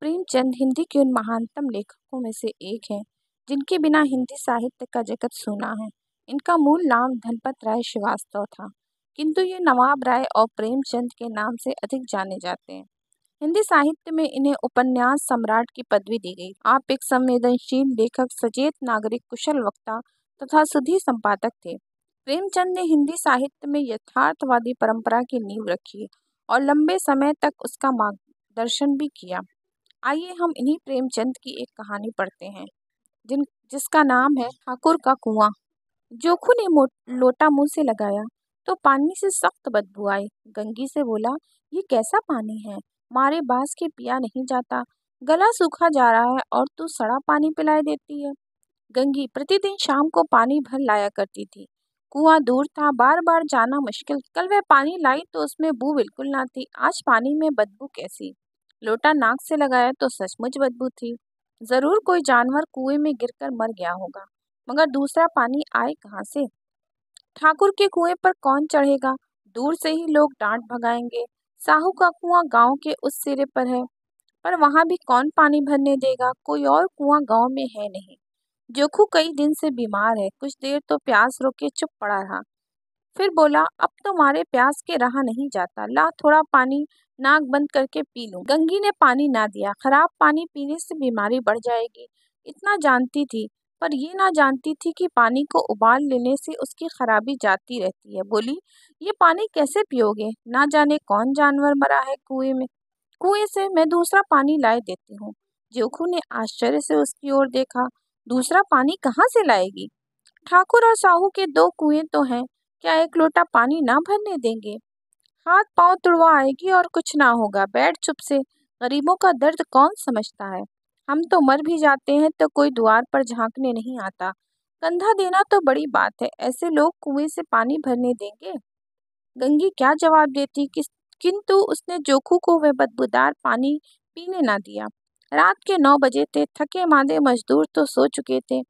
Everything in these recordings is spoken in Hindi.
प्रेमचंद हिंदी के उन महानतम लेखकों में से एक हैं जिनके बिना हिंदी साहित्य का जगत सूना है। इनका मूल नाम धनपत राय श्रीवास्तव था, किंतु ये नवाब राय और प्रेमचंद के नाम से अधिक जाने जाते हैं। हिंदी साहित्य में इन्हें उपन्यास सम्राट की पदवी दी गई। आप एक संवेदनशील लेखक, सचेत नागरिक, कुशल वक्ता तथा सुधि संपादक थे। प्रेमचंद ने हिंदी साहित्य में यथार्थवादी परंपरा की नींव रखी और लंबे समय तक उसका मार्गदर्शन भी किया। आइए हम इन्हीं प्रेमचंद की एक कहानी पढ़ते हैं जिसका नाम है ठाकुर का कुआं। जोखू ने लोटा मुंह से लगाया तो पानी से सख्त बदबू आई। गंगी से बोला, ये कैसा पानी है, मारे बास के पिया नहीं जाता, गला सूखा जा रहा है और तू सड़ा पानी पिलाए देती है। गंगी प्रतिदिन शाम को पानी भर लाया करती थी। कुआं दूर था, बार बार जाना मुश्किल। कल वह पानी लाई तो उसमें बू बिल्कुल ना थी। आज पानी में बदबू कैसी। लोटा नाक से लगाया तो सचमुच बदबू थी। जरूर कोई जानवर कुएं में गिरकर मर गया होगा, मगर दूसरा पानी आए कहाँ से। ठाकुर के कुएं पर कौन चढ़ेगा। दूर से ही लोग डांट भगाएंगे। साहू का कुआं गांव के उस सिरे पर है, पर वहां भी कौन पानी भरने देगा। कोई और कुआं गांव में है नहीं। जोखू कई दिन से बीमार है। कुछ देर तो प्यास रोके चुप पड़ा रहा, फिर बोला, अब तो मारे प्यास के रहा नहीं जाता, ला थोड़ा पानी नाक बंद करके पी लूं। गंगी ने पानी ना दिया। खराब पानी पीने से बीमारी बढ़ जाएगी, इतना जानती थी, पर ये ना जानती थी कि पानी को उबाल लेने से उसकी खराबी जाती रहती है। बोली, ये पानी कैसे पियोगे, ना जाने कौन जानवर मरा है कुएं में। कुएं से मैं दूसरा पानी लाए देती हूँ। जोखू ने आश्चर्य से उसकी ओर देखा। दूसरा पानी कहाँ से लाएगी। ठाकुर और साहू के दो कुएं तो हैं, क्या एक लोटा पानी ना भरने देंगे। हाथ पांव तुड़वा आएगी और कुछ ना होगा, बैठ चुप से। गरीबों का दर्द कौन समझता है। हम तो मर भी जाते हैं तो कोई द्वार पर झांकने नहीं आता। कंधा देना तो बड़ी बात है, ऐसे लोग कुएं से पानी भरने देंगे। गंगी क्या जवाब देती, किंतु उसने जोखू को वह बदबूदार पानी पीने ना दिया। रात के 9 बजे थे। थके मांदे मजदूर तो सो चुके थे।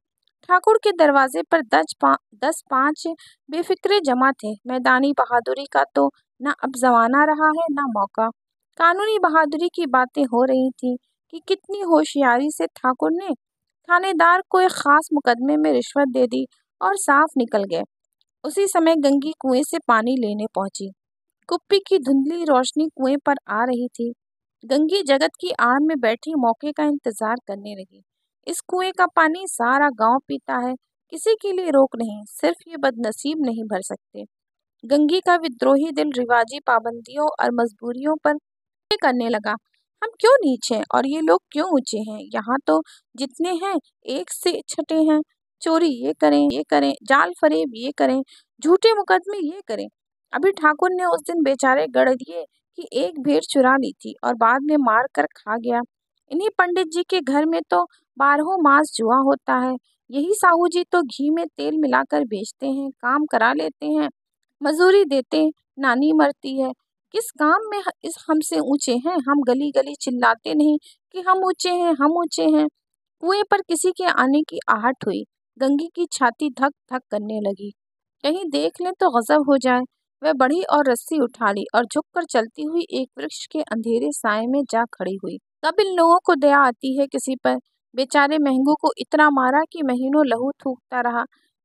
ठाकुर के दरवाजे पर 10-5 बेफिक्रे जमा थे। मैदानी बहादुरी का तो न अब जमाना रहा है न मौका। कानूनी बहादुरी की बातें हो रही थी कि कितनी होशियारी से ठाकुर ने थानेदार को एक खास मुकदमे में रिश्वत दे दी और साफ निकल गए। उसी समय गंगी कुएं से पानी लेने पहुंची। कुप्पी की धुंधली रोशनी कुएं पर आ रही थी। गंगी जगत की आड़ में बैठी मौके का इंतजार करने लगी। इस कुएं का पानी सारा गांव पीता है, किसी के लिए रोक नहीं, सिर्फ ये बदनसीब नहीं भर सकते। गंगी का विद्रोही दिल रिवाजी पाबंदियों और मजबूरियों पर करने लगा। हम क्यों नीचे हैं और ये लोग क्यों ऊंचे हैं। यहाँ तो जितने हैं एक से छठे हैं। चोरी ये करें, जाल फरेब ये करें, झूठे मुकदमे ये करें। अभी ठाकुर ने उस दिन बेचारे गढ़ दिए कि एक भेड़ चुरा ली थी और बाद में मार कर खा गया। इन्हीं पंडित जी के घर में तो 12 मास जुआ होता है। यही साहू जी तो घी में तेल मिलाकर बेचते हैं, काम करा लेते हैं, मजूरी देते, नानी मरती है। किस काम में इस हमसे ऊंचे हैं। हम गली गली चिल्लाते नहीं कि हम ऊंचे हैं, हम ऊंचे हैं। कुएं पर किसी के आने की आहट हुई। गंगी की छाती धक धक करने लगी, कहीं देख लें तो गजब हो जाए। वह बढ़ी और रस्सी उठा ली और झुककर चलती हुई एक वृक्ष के अंधेरे साए में जा खड़ी हुई। तब इन लोगों को दया आती है किसी पर। बेचारे महंगू को इतना मारा कि महीनों लहू थूकता रहा,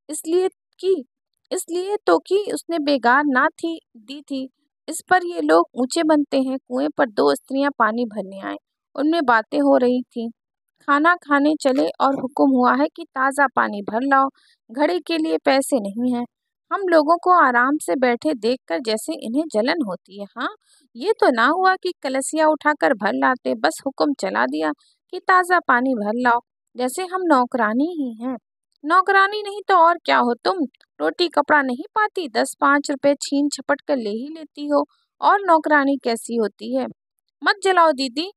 इसलिए कि उसने बेगार ना थी दी थी। इस पर ये लोग ऊंचे बनते हैं। कुएं पर 2 स्त्रियां पानी भरने आए, उनमें बातें हो रही थीं। खाना खाने चले और हुक्म हुआ है कि ताज़ा पानी भर लाओ, घड़े के लिए पैसे नहीं हैं। हम लोगों को आराम से बैठे देखकर जैसे इन्हें जलन होती है। हाँ, ये तो ना हुआ कि कलसिया उठाकर भर लाते, बस हुक्म चला दिया कि ताज़ा पानी भर लाओ, जैसे हम नौकरानी ही हैं। नौकरानी नहीं तो और क्या हो तुम। रोटी कपड़ा नहीं पाती, 10-5 रुपए छीन झपट कर ले ही लेती हो, और नौकरानी कैसी होती है। मत जलाओ दीदी,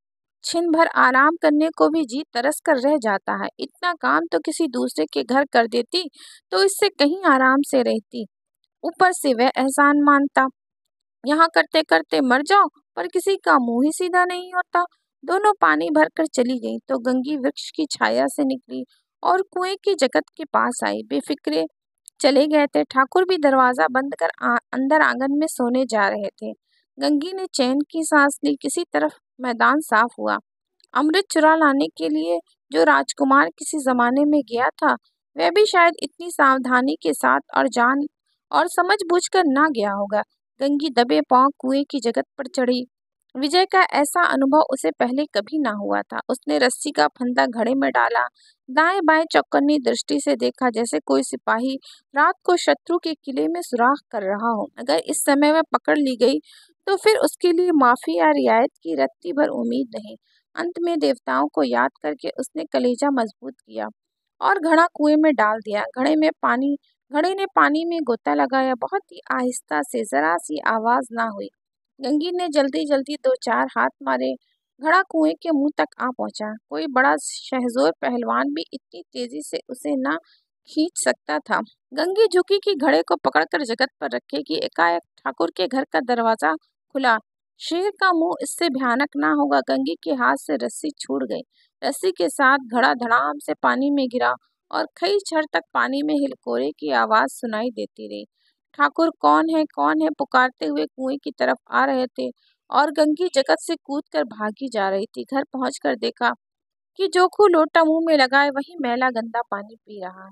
छिन भर आराम करने को भी जी तरस कर रह जाता है। इतना काम तो किसी दूसरे के घर कर देती तो इससे कहीं आराम से रहती। ऊपर से वह एहसान मानता। यहाँ करते करते मर जाओ, पर किसी का मुंह ही सीधा नहीं होता। दोनों पानी भरकर चली गई तो गंगी वृक्ष की छाया से निकली और कुएं की जगत के पास आई। बेफिक्रे चले गए थे। ठाकुर भी दरवाजा बंद कर अंदर आंगन में सोने जा रहे थे। गंगी ने चैन की सांस ली। किसी तरफ मैदान साफ हुआ। अमृत चुरा लाने के लिए जो राजकुमार किसी जमाने में गया था, वह भी शायद इतनी सावधानी के साथ और जान और समझबूझकर ना गया होगा। गंगी दबे पांव कुएं की जगत पर चढ़ी। विजय का ऐसा अनुभव उसे पहले कभी ना हुआ था। उसने रस्सी का फंदा घड़े में डाला, दाएं बाएं चौकन्नी दृष्टि से देखा, जैसे कोई सिपाही रात को शत्रु के किले में सुराख कर रहा हो। अगर इस समय वह पकड़ ली गई तो फिर उसके लिए माफी या रियायत की रत्ती भर उम्मीद नहीं। अंत में देवताओं को याद करके उसने कलेजा मजबूत किया और घड़ा कुएं में डाल दिया। घड़े ने पानी में गोता लगाया, बहुत ही आहिस्ता से, जरा सी आवाज ना हुई। गंगी ने जल्दी जल्दी दो चार हाथ मारे। घड़ा कुएं के मुंह तक आ पहुंचा। कोई बड़ा शहजोर पहलवान भी इतनी तेजी से उसे ना खींच सकता था। गंगी झुकी कि घड़े को पकड़कर जगत पर रखेगी। एकाएक ठाकुर के घर का दरवाजा खुला। शेर का मुंह इससे भयानक ना होगा। गंगी के हाथ से रस्सी छूट गई। रस्सी के साथ घड़ा धड़ाम से पानी में गिरा और कई क्षण तक पानी में हिलकोरे की आवाज सुनाई देती रही। ठाकुर कौन है पुकारते हुए कुएं की तरफ आ रहे थे और गंगी जगत से कूदकर भागी जा रही थी। घर पहुंचकर देखा कि जोखू लोटा मुंह में लगाए वही मैला गंदा पानी पी रहा है।